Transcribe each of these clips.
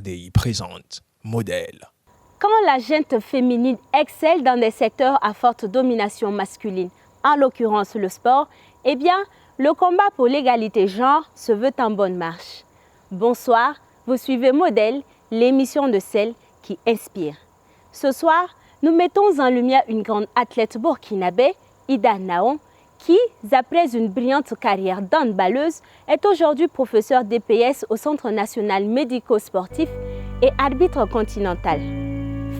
RDI présente Modèle. Quand la gente féminine excelle dans des secteurs à forte domination masculine, en l'occurrence le sport, eh bien, le combat pour l'égalité genre se veut en bonne marche. Bonsoir, vous suivez Modèle, l'émission de celle qui inspire. Ce soir, nous mettons en lumière une grande athlète burkinabé, Ida Naon, qui, après une brillante carrière d'handballeuse, est aujourd'hui professeure DPS au Centre national médico-sportif et arbitre continental.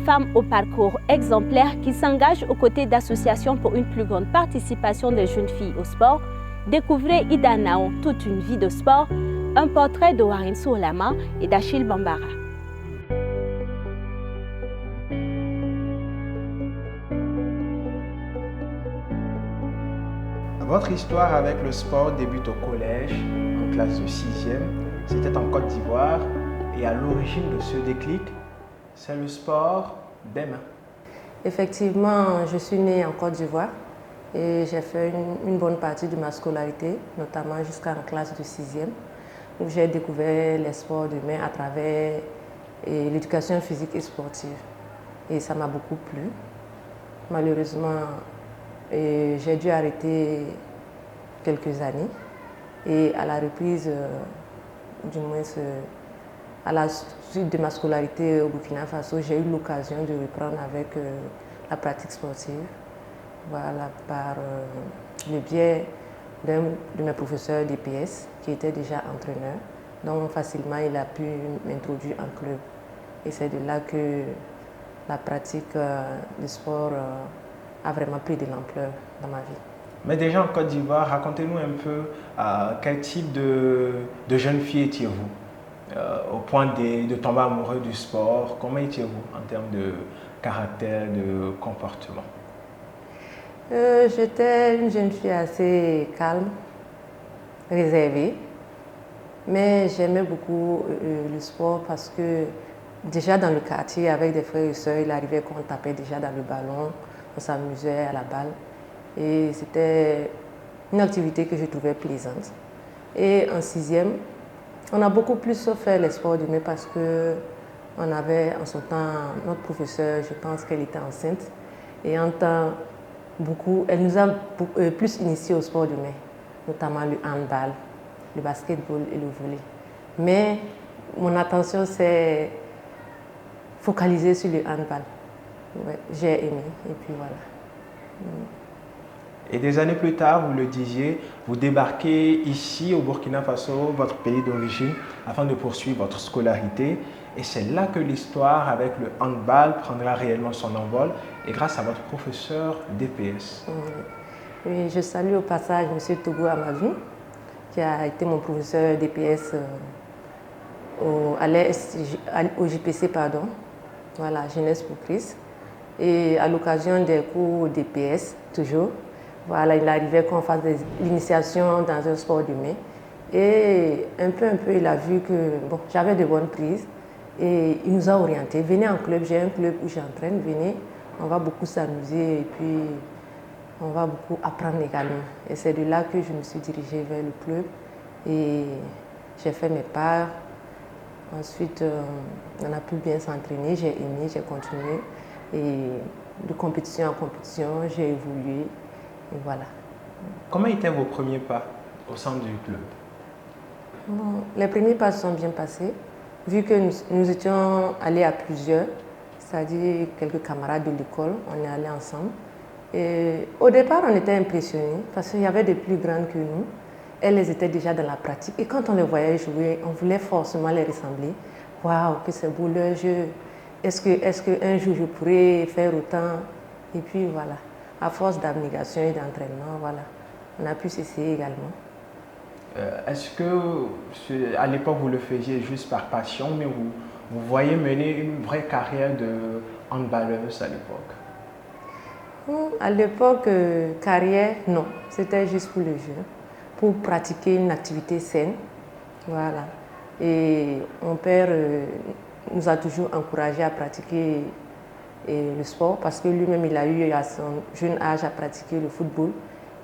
Femme au parcours exemplaire qui s'engage aux côtés d'associations pour une plus grande participation des jeunes filles au sport, découvrez Ida Naon, toute une vie de sport, un portrait de Warine Soulama et d'Achille Bambara. Votre histoire avec le sport débute au collège, en classe de 6e. C'était en Côte d'Ivoire et à l'origine de ce déclic, c'est le sport des mains. Effectivement, je suis née en Côte d'Ivoire et j'ai fait une bonne partie de ma scolarité, notamment jusqu'en classe de 6e, où j'ai découvert les sports de main à travers l'éducation physique et sportive. Et ça m'a beaucoup plu. Malheureusement, j'ai dû arrêter quelques années et à la reprise, du moins à la suite de ma scolarité au Burkina Faso, j'ai eu l'occasion de reprendre avec la pratique sportive, voilà, par le biais d'un de mes professeurs d'EPS qui était déjà entraîneur. Donc facilement, il a pu m'introduire en club. Et c'est de là que la pratique du sport a vraiment pris de l'ampleur dans ma vie. Mais déjà en Côte d'Ivoire, racontez-nous un peu quel type de jeune fille étiez-vous au point de tomber amoureux du sport. Comment étiez-vous en termes de caractère, de comportement? J'étais une jeune fille assez calme, réservée, mais j'aimais beaucoup le sport parce que déjà dans le quartier, avec des frères et sœurs, il arrivait qu'on tapait déjà dans le ballon, on s'amusait à la balle et c'était une activité que je trouvais plaisante. Et en 6e, on a beaucoup plus fait les sports de main parce qu'on avait en son temps notre professeure, je pense qu'elle était enceinte, et en temps beaucoup, elle nous a plus initiés au sport de main, notamment le handball, le basketball et le volley. Mais mon attention s'est focalisée sur le handball. Ouais, j'ai aimé et puis voilà. Et des années plus tard, vous le disiez, vous débarquez ici au Burkina Faso, votre pays d'origine, afin de poursuivre votre scolarité. Et c'est là que l'histoire avec le handball prendra réellement son envol et grâce à votre professeur d'EPS. Oui, je salue au passage M. Togo Amadou, qui a été mon professeur d'EPS au JPC, pardon, voilà, Jeunesse pour Christ. Et à l'occasion des cours d'EPS, toujours, voilà, il arrivait qu'on fasse des initiations dans un sport de main. Et un peu, il a vu que bon, j'avais de bonnes prises et il nous a orientés. Venez en club, j'ai un club où j'entraîne, venez, on va beaucoup s'amuser et puis on va beaucoup apprendre également. Et c'est de là que je me suis dirigée vers le club et j'ai fait mes parts. Ensuite, on a pu bien s'entraîner, j'ai aimé, j'ai continué. Et de compétition en compétition, j'ai évolué et voilà. Comment étaient vos premiers pas au sein du club? Les premiers pas se sont bien passés, vu que nous étions allés à plusieurs, c'est-à-dire quelques camarades de l'école, on est allés ensemble. Et au départ, on était impressionnés parce qu'il y avait des plus grandes que nous. Elles étaient déjà dans la pratique et quand on les voyait jouer, on voulait forcément les ressembler. Waouh, que c'est beau leur jeu! Est-ce qu'un jour je pourrais faire autant? Et puis voilà, à force d'abnégation et d'entraînement, voilà, on a pu s'essayer également. Est-ce que à l'époque vous le faisiez juste par passion, mais vous voyez mener une vraie carrière de handballeuse à l'époque? À l'époque, carrière, non, c'était juste pour le jeu, pour pratiquer une activité saine, voilà. Et mon père nous a toujours encouragés à pratiquer le sport parce que lui-même il a eu à son jeune âge à pratiquer le football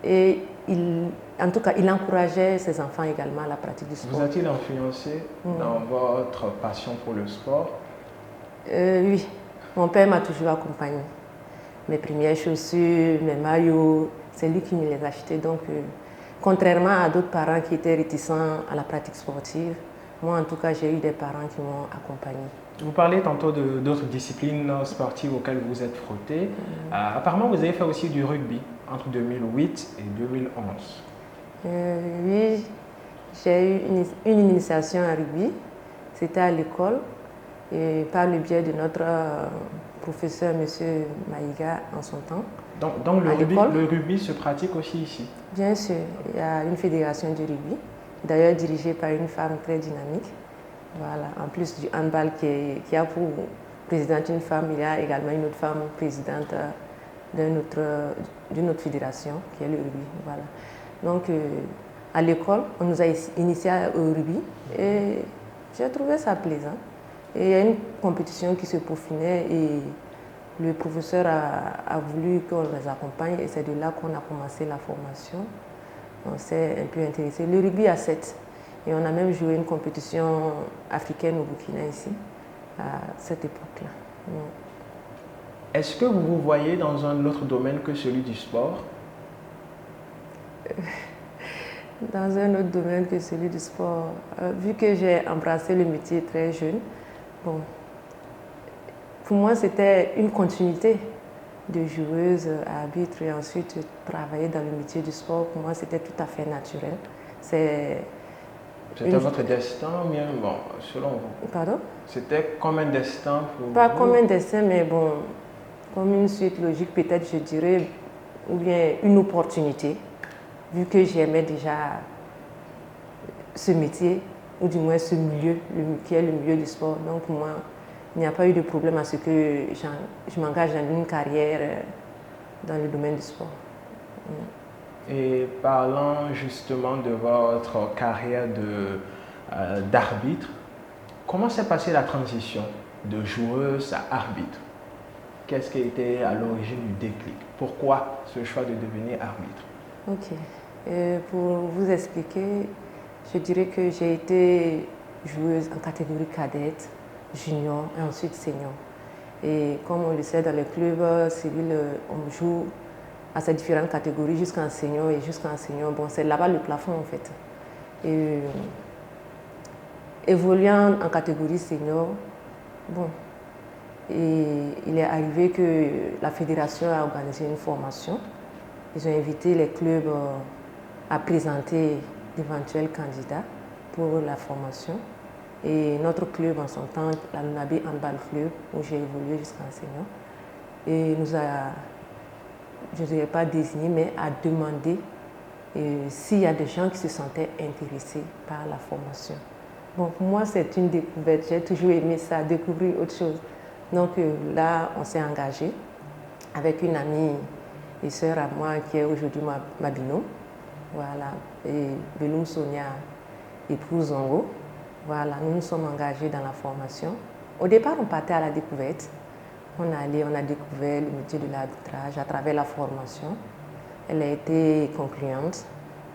Et en tout cas, il encourageait ses enfants également à la pratique du sport. Vous a-t-il influencé dans votre passion pour le sport? Oui, mon père m'a toujours accompagné. Mes premières chaussures, mes maillots, c'est lui qui me les achetait. Donc, contrairement à d'autres parents qui étaient réticents à la pratique sportive, moi en tout cas, j'ai eu des parents qui m'ont accompagné. Vous parlez tantôt d'autres disciplines sportives auxquelles vous êtes frotté. Apparemment, vous avez fait aussi du rugby entre 2008 et 2011. Oui, j'ai eu une initiation à rugby. C'était à l'école et par le biais de notre professeur, M. Maïga, en son temps. Donc le rugby se pratique aussi ici? Bien sûr, il y a une fédération du rugby, d'ailleurs dirigée par une femme très dynamique. Voilà. En plus du handball qui a pour présidente une femme, il y a également une autre femme présidente d'une autre fédération qui est le rugby. Voilà. Donc à l'école, on nous a initiés au rugby et j'ai trouvé ça plaisant. Et il y a une compétition qui se peaufinait et le professeur a voulu qu'on les accompagne et c'est de là qu'on a commencé la formation. On s'est un peu intéressé. Le rugby à 7. Et on a même joué une compétition africaine au Burkina ici, à cette époque-là. Est-ce que vous vous voyez dans un autre domaine que celui du sport? Dans un autre domaine que celui du sport, vu que j'ai embrassé le métier très jeune, bon, pour moi c'était une continuité de joueuse à arbitre et ensuite travailler dans le métier du sport. Pour moi c'était tout à fait naturel. C'était votre destin, bien bon, selon vous? Pardon? C'était comme un destin pour Pas vous? comme un destin, mais bon, comme une suite logique peut-être je dirais, ou bien une opportunité, vu que j'aimais déjà ce métier, ou du moins ce milieu, qui est le milieu du sport. Donc pour moi, il n'y a pas eu de problème à ce que je m'engage dans une carrière dans le domaine du sport. Et parlant justement de votre carrière d'arbitre, comment s'est passée la transition de joueuse à arbitre? Qu'est-ce qui était à l'origine du déclic? Pourquoi ce choix de devenir arbitre? Ok. Pour vous expliquer, je dirais que j'ai été joueuse en catégorie cadette, junior et ensuite senior. Et comme on le sait, dans les clubs civils, on joue à ces différentes catégories jusqu'en senior et jusqu'en senior. Bon, c'est là-bas le plafond en fait. Et évoluant en catégorie senior, bon, et il est arrivé que la fédération a organisé une formation. Ils ont invité les clubs à présenter d'éventuels candidats pour la formation. Et notre club en son temps, la Lunabe Handball Club, où j'ai évolué jusqu'en senior, et nous a, je ne dirais pas désigné, mais a demandé s'il y a des gens qui se sentaient intéressés par la formation. Bon, pour moi, c'est une découverte. J'ai toujours aimé ça, découvrir autre chose. Donc là, on s'est engagé avec une amie et sœur à moi qui est aujourd'hui ma binôme. Voilà. Et Beloum Sonia, épouse Zongo. Voilà, nous nous sommes engagés dans la formation. Au départ, on partait à la découverte. On a découvert le métier de l'arbitrage à travers la formation. Elle a été concluante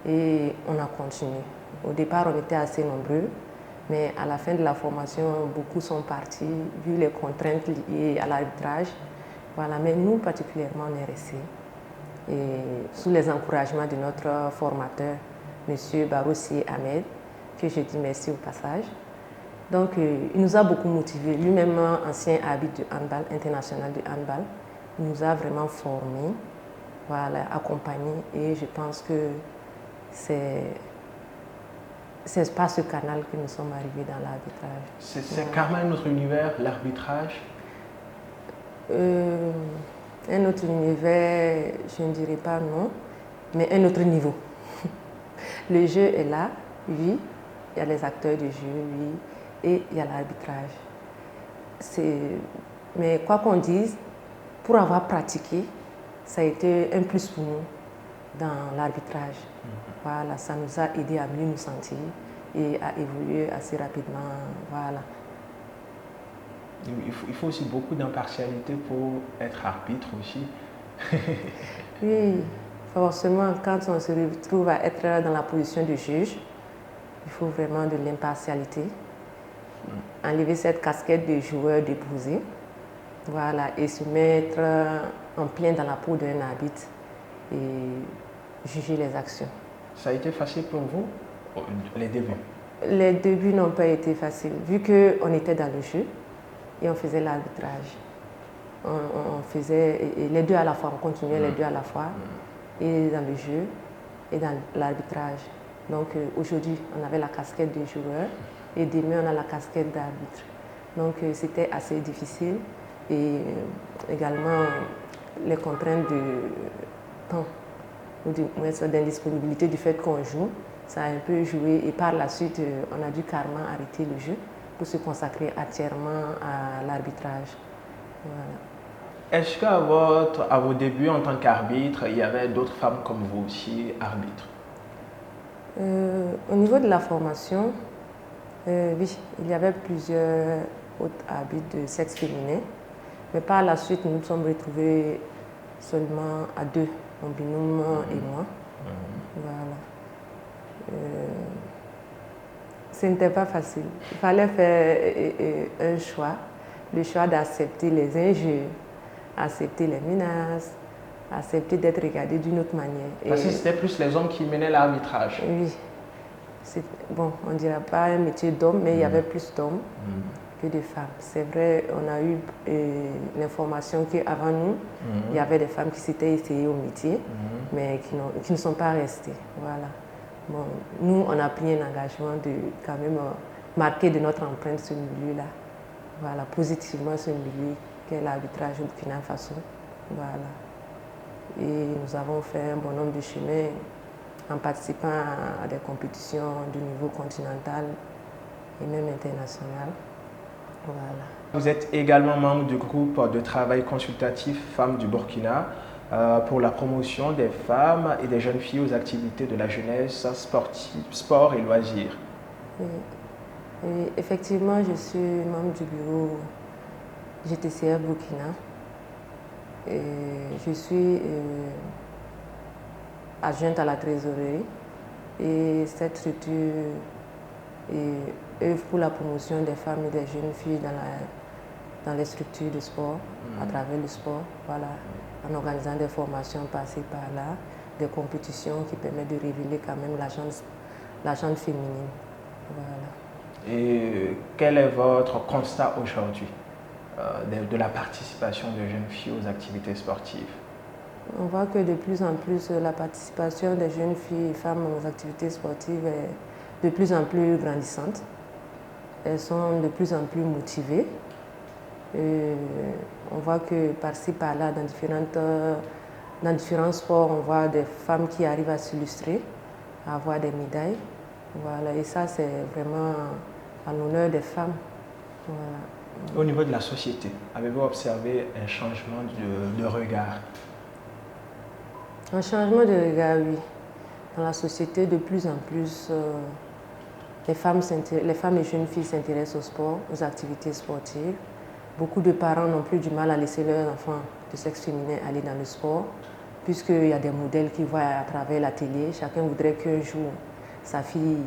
et on a continué. Au départ, on était assez nombreux, mais à la fin de la formation, beaucoup sont partis, vu les contraintes liées à l'arbitrage. Voilà, mais nous, particulièrement, on est restés. Et sous les encouragements de notre formateur, M. Baroussi Ahmed, que je dis merci au passage. Donc, il nous a beaucoup motivés. Lui-même, ancien arbitre du handball, international du handball, il nous a vraiment formés, voilà, accompagnés. Et je pense que c'est par ce canal que nous sommes arrivés dans l'arbitrage. C'est carrément un autre univers, l'arbitrage? Un autre univers, je ne dirais pas non, mais un autre niveau. Le jeu est là, oui. Il y a les acteurs du jeu, oui, et il y a l'arbitrage. Mais quoi qu'on dise, pour avoir pratiqué, ça a été un plus pour nous dans l'arbitrage. Voilà, ça nous a aidé à mieux nous sentir et à évoluer assez rapidement. Voilà. Il faut aussi beaucoup d'impartialité pour être arbitre aussi. Oui, Forcément, quand on se retrouve à être dans la position de juge, il faut vraiment de l'impartialité. Enlever cette casquette de joueur déposé, voilà, et se mettre en plein dans la peau d'un arbitre et juger les actions. Ça a été facile pour vous, les débuts? Les débuts n'ont pas été faciles, vu qu'on était dans le jeu et on faisait l'arbitrage. On faisait les deux à la fois, on continuait les deux à la fois, et dans le jeu et dans l'arbitrage. Donc aujourd'hui, on avait la casquette de joueur et demain, on a la casquette d'arbitre. Donc c'était assez difficile et également les contraintes de temps ou d'indisponibilité du fait qu'on joue, ça a un peu joué et par la suite, on a dû carrément arrêter le jeu pour se consacrer entièrement à l'arbitrage. Voilà. Est-ce qu'à vos débuts en tant qu'arbitre, il y avait d'autres femmes comme vous aussi, arbitres? Au niveau de la formation, oui, il y avait plusieurs autres arbitres de sexe féminin, mais par la suite, nous nous sommes retrouvés seulement à deux, mon binôme et moi. Voilà. Ce n'était pas facile. Il fallait faire un choix, le choix d'accepter les injures, accepter les menaces, accepter d'être regardé d'une autre manière. Parce que c'était plus les hommes qui menaient l'arbitrage. Oui. Bon, on ne dirait pas un métier d'homme, mais il y avait plus d'hommes que de femmes. C'est vrai, on a eu l'information qu'avant nous, il y avait des femmes qui s'étaient essayées au métier, mais qui ne sont pas restées. Voilà. Bon, nous, on a pris un engagement de quand même marquer de notre empreinte ce milieu-là. Voilà, positivement ce milieu qu'est l'arbitrage au Burkina Faso. Voilà. Et nous avons fait un bon nombre de chemins en participant à des compétitions du niveau continental et même international. Voilà. Vous êtes également membre du groupe de travail consultatif Femmes du Burkina pour la promotion des femmes et des jeunes filles aux activités de la jeunesse, sport et loisirs. Oui, effectivement, je suis membre du bureau GTCR Burkina. Et je suis adjointe à la trésorerie et cette structure œuvre pour la promotion des femmes et des jeunes filles dans les structures de sport, à travers le sport, voilà, en organisant des formations par-ci par-là, des compétitions qui permettent de révéler quand même la gente féminine. Voilà. Et quel est votre constat aujourd'hui de la participation des jeunes filles aux activités sportives? On voit que de plus en plus la participation des jeunes filles et femmes aux activités sportives est de plus en plus grandissante. Elles sont de plus en plus motivées. Et on voit que par-ci, par-là, dans différents sports, on voit des femmes qui arrivent à s'illustrer, à avoir des médailles. Voilà. Et ça, c'est vraiment à l'honneur des femmes. Voilà. Au niveau de la société, avez-vous observé un changement de regard? Un changement de regard, oui. Dans la société, de plus en plus, les femmes et jeunes filles s'intéressent au sport, aux activités sportives. Beaucoup de parents n'ont plus du mal à laisser leurs enfants de sexe féminin aller dans le sport, puisqu'il y a des modèles qui voient à travers la télé. Chacun voudrait qu'un jour, sa fille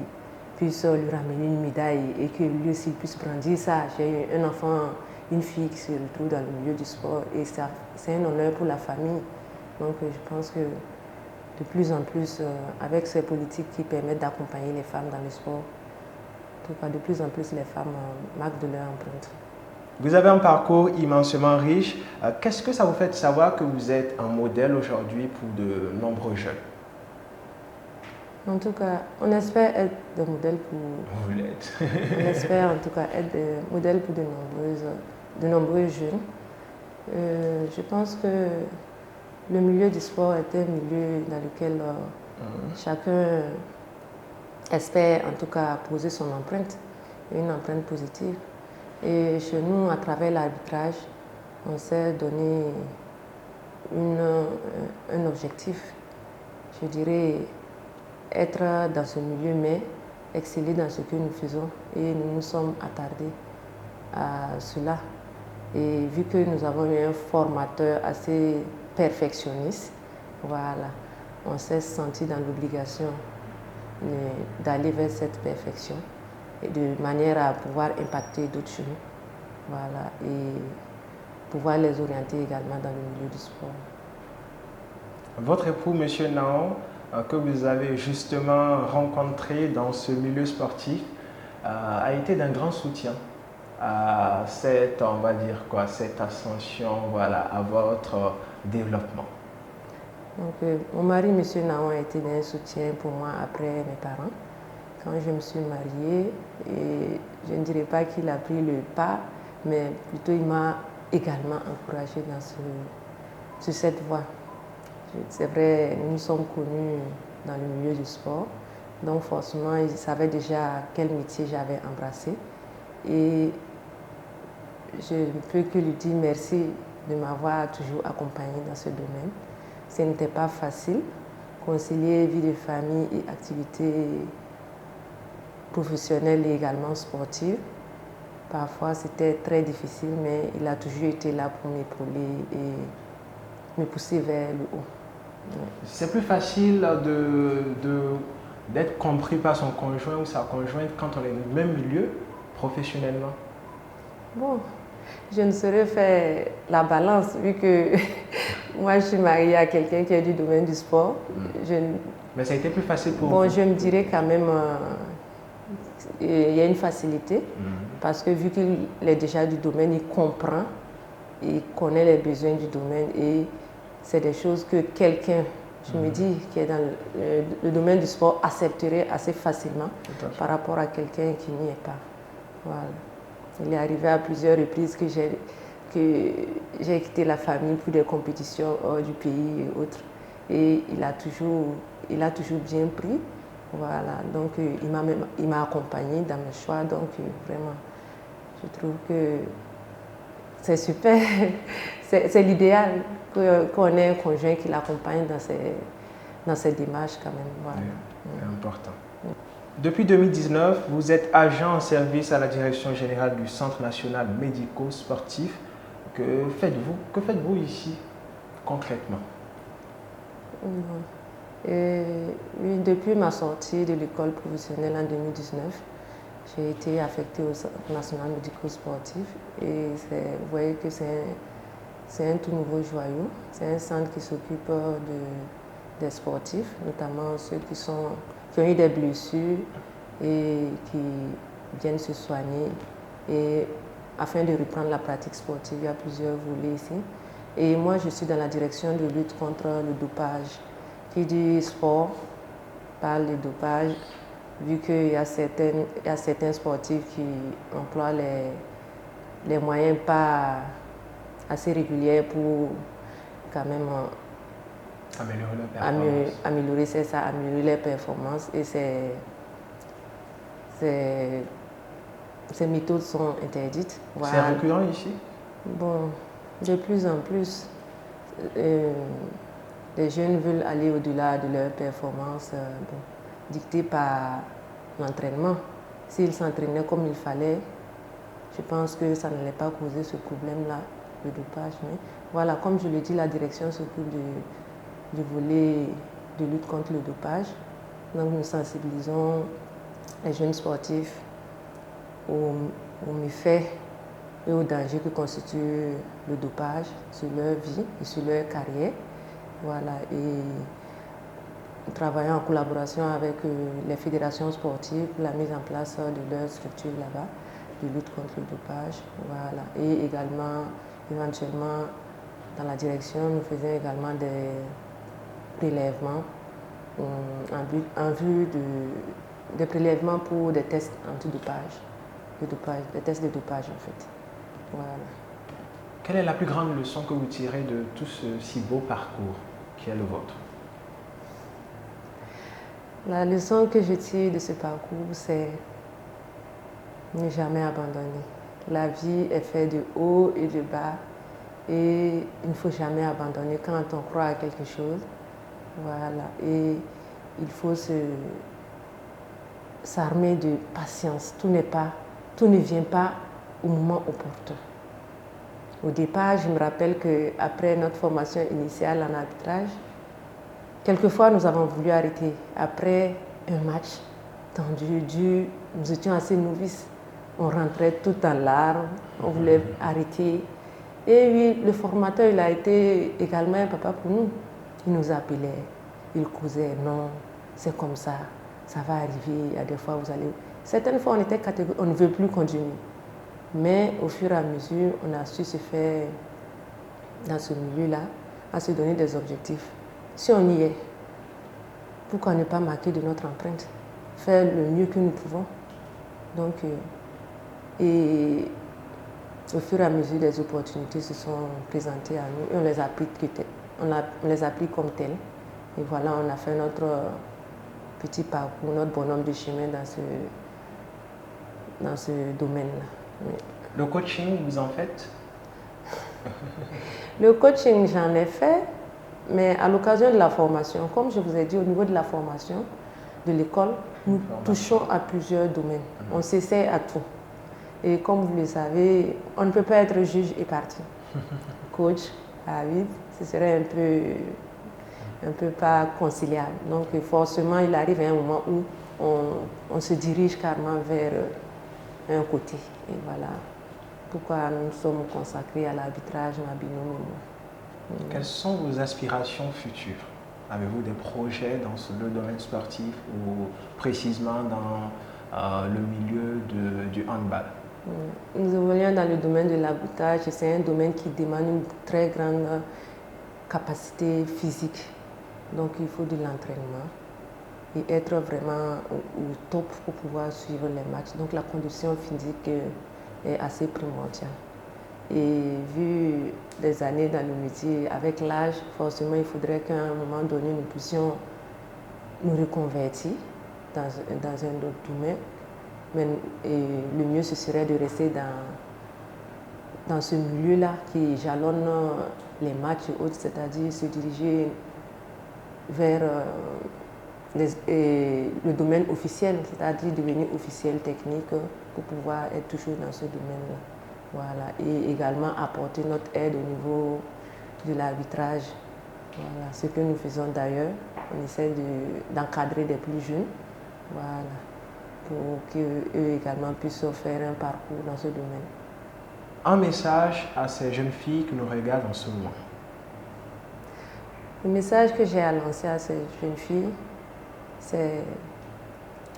puisse lui ramener une médaille et que lui aussi puisse brandir ça. J'ai un enfant, une fille qui se retrouve dans le milieu du sport et c'est un honneur pour la famille. Donc je pense que de plus en plus, avec ces politiques qui permettent d'accompagner les femmes dans le sport, en tout cas de plus en plus les femmes marquent de leur empreinte. Vous avez un parcours immensément riche. Qu'est-ce que ça vous fait de savoir que vous êtes un modèle aujourd'hui pour de nombreux jeunes? En tout cas, on espère être des modèles pour... Vous l'êtes. On espère en tout cas être des modèles pour de nombreux jeunes. Je pense que le milieu du sport est un milieu dans lequel chacun espère en tout cas poser son empreinte, une empreinte positive. Et chez nous, à travers l'arbitrage, on s'est donné un objectif, je dirais, être dans ce milieu, mais exceller dans ce que nous faisons. Et nous nous sommes attardés à cela. Et vu que nous avons eu un formateur assez perfectionniste, voilà, on s'est senti dans l'obligation d'aller vers cette perfection et de manière à pouvoir impacter d'autres jeunes, voilà, et pouvoir les orienter également dans le milieu du sport. Votre époux, M. Naon, que vous avez justement rencontré dans ce milieu sportif, a été d'un grand soutien à cette, on va dire quoi, cette ascension, voilà, à votre développement. Donc, mon mari, M. Naon, a été d'un soutien pour moi après mes parents. Quand je me suis mariée, et je ne dirais pas qu'il a pris le pas, mais plutôt il m'a également encouragée sur cette voie. C'est vrai, nous sommes connus dans le milieu du sport, donc forcément, il savait déjà quel métier j'avais embrassé. Et je ne peux que lui dire merci de m'avoir toujours accompagnée dans ce domaine. Ce n'était pas facile, concilier vie de famille et activités professionnelles et également sportives. Parfois, c'était très difficile, mais il a toujours été là pour m'épauler et me pousser vers le haut. C'est plus facile d'être compris par son conjoint ou sa conjointe quand on est dans le même milieu professionnellement. Bon, je ne saurais faire la balance vu que moi je suis mariée à quelqu'un qui est du domaine du sport. Mais ça a été plus facile pour vous? Bon, je me dirais quand même il y a une facilité parce que vu qu'il est déjà du domaine, il comprend, il connaît les besoins du domaine et c'est des choses que quelqu'un, je me dis, qui est dans le domaine du sport accepterait assez facilement par rapport à quelqu'un qui n'y est pas. Voilà. Il est arrivé à plusieurs reprises que j'ai quitté la famille pour des compétitions hors du pays et autres. Et il a toujours bien pris. Voilà. Donc il m'a accompagné dans mes choix. Donc vraiment, je trouve que c'est super. C'est l'idéal qu'on ait un conjoint qui l'accompagne dans ses démarches quand même. Voilà. C'est important. Depuis 2019, vous êtes agent en service à la direction générale du Centre national médico-sportif. Que faites-vous ici concrètement? Oui, depuis ma sortie de l'école professionnelle en 2019, j'ai été affectée au Centre national médico-sportif et vous voyez que c'est un tout nouveau joyau. C'est un centre qui s'occupe des sportifs, notamment ceux qui ont eu des blessures et qui viennent se soigner. Et afin de reprendre la pratique sportive, il y a plusieurs volets ici. Et moi, je suis dans la direction de lutte contre le dopage. Qui dit sport parle de dopage, vu qu'il y a certains sportifs qui emploient les moyens pas assez réguliers pour quand même améliorer les performances. Et ces méthodes sont interdites. Voilà. C'est récurrent ici? Bon, de plus en plus. Les jeunes veulent aller au-delà de leurs performances dictées par l'entraînement. S'ils s'entraînaient comme il fallait, je pense que ça n'allait pas causer ce problème-là, le dopage. Mais voilà, comme je l'ai dit, la direction s'occupe du volet de lutte contre le dopage. Donc nous sensibilisons les jeunes sportifs aux méfaits et aux dangers que constitue le dopage sur leur vie et sur leur carrière. Voilà, et nous travaillons en collaboration avec les fédérations sportives pour la mise en place de leurs structures là-bas, de lutte contre le dopage. Voilà. Et également, éventuellement, dans la direction, nous faisons également des prélèvements en vue des prélèvements pour des tests antidopage, des tests de dopage en fait. Voilà. Quelle est la plus grande leçon que vous tirez de tout ce si beau parcours qui est le vôtre? La leçon que je tire de ce parcours, c'est ne jamais abandonner. La vie est faite de haut et de bas et il ne faut jamais abandonner quand on croit à quelque chose. Voilà. Et il faut s'armer de patience. Tout ne vient pas au moment opportun. Au départ, je me rappelle qu'après notre formation initiale en arbitrage, Quelquefois, nous avons voulu arrêter. Après un match tendu, dur, nous étions assez novices. On rentrait tout en larmes, on voulait arrêter. Et oui, le formateur, il a été également un papa pour nous. Il nous appelait, il causait, non, c'est comme ça va arriver, il y a des fois vous allez... Certaines fois, on était catégorique, on ne veut plus continuer. Mais au fur et à mesure, on a su se faire dans ce milieu-là, à se donner des objectifs. Si on y est, pourquoi ne pas marquer de notre empreinte? Faire le mieux que nous pouvons. Donc, et au fur et à mesure, des opportunités se sont présentées à nous et on les a pris comme telles. Et voilà, on a fait notre petit parcours, notre bonhomme de chemin dans ce domaine-là. Oui. Le coaching, vous en faites? Le coaching, j'en ai fait, mais à l'occasion de la formation. Comme je vous ai dit, au niveau de la formation de l'école, nous touchons à plusieurs domaines. On s'essaie à tout. Et comme vous le savez, on ne peut pas être juge et parti. Coach, oui, ce serait un peu pas conciliable. Donc forcément, il arrive à un moment où on se dirige carrément vers un côté. Et voilà pourquoi nous sommes consacrés à l'arbitrage, ma binôme et moi. Quelles sont vos aspirations futures? Avez-vous des projets dans le domaine sportif ou précisément dans le milieu du handball? Nous évoluons dans le domaine de l'arbitrage. C'est un domaine qui demande une très grande capacité physique. Donc il faut de l'entraînement et être vraiment au top pour pouvoir suivre les matchs. Donc la condition physique est assez primordiale. Et vu des années dans le métier, avec l'âge, forcément il faudrait qu'à un moment donné nous puissions nous reconvertir dans un autre domaine. Mais le mieux ce serait de rester dans ce milieu-là qui jalonne les matchs et autres, c'est-à-dire se diriger vers le domaine officiel, c'est-à-dire devenir officiel technique pour pouvoir être toujours dans ce domaine-là. Voilà. Et également apporter notre aide au niveau de l'arbitrage. Voilà. Ce que nous faisons d'ailleurs, on essaie d'encadrer des plus jeunes, voilà, pour qu'eux également puissent faire un parcours dans ce domaine. Un message à ces jeunes filles qui nous regardent en ce moment. Le message que j'ai à lancer à ces jeunes filles, c'est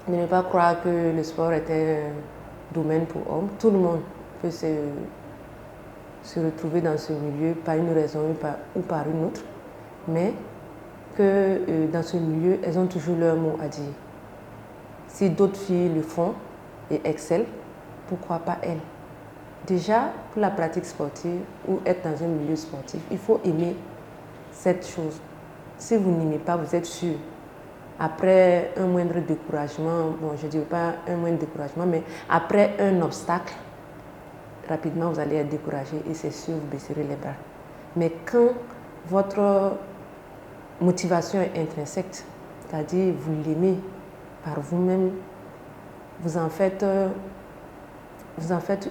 de ne pas croire que le sport est un domaine pour hommes. Tout le monde peut se retrouver dans ce milieu par une raison ou par une autre, mais que dans ce milieu, elles ont toujours leur mot à dire. Si d'autres filles le font et excellent, pourquoi pas elles? Déjà, pour la pratique sportive ou être dans un milieu sportif, il faut aimer cette chose. Si vous n'aimez pas, vous êtes sûr. Après un moindre découragement, bon, je ne dirais pas un moindre découragement, mais après un obstacle, rapidement vous allez être découragé et c'est sûr, vous baisserez les bras. Mais quand votre motivation est intrinsèque, c'est-à-dire vous l'aimez par vous-même, vous en faites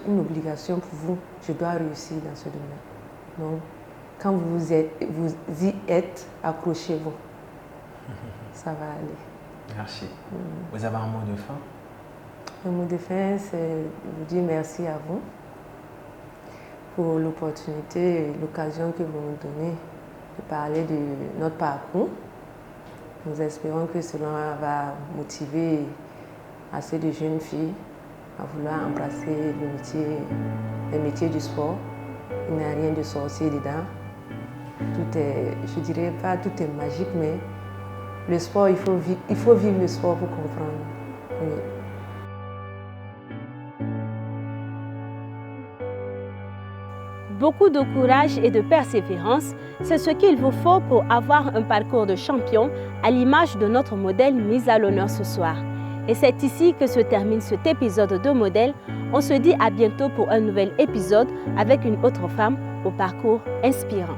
une obligation pour vous. Je dois réussir dans ce domaine. Donc, quand vous y êtes, accrochez-vous. Ça va aller. Merci. Vous avez un mot de fin? Le mot de fin, c'est de vous dire merci à vous pour l'opportunité et l'occasion que vous nous donnez de parler de notre parcours. Nous espérons que cela va motiver assez de jeunes filles à vouloir embrasser le métier du sport. Il n'y a rien de sorcier dedans. Tout est, je dirais pas tout est magique, mais le sport, il faut vivre le sport pour comprendre. Oui. Beaucoup de courage et de persévérance, c'est ce qu'il vous faut pour avoir un parcours de champion à l'image de notre modèle mis à l'honneur ce soir. Et c'est ici que se termine cet épisode de Modèle. On se dit à bientôt pour un nouvel épisode avec une autre femme au parcours inspirant.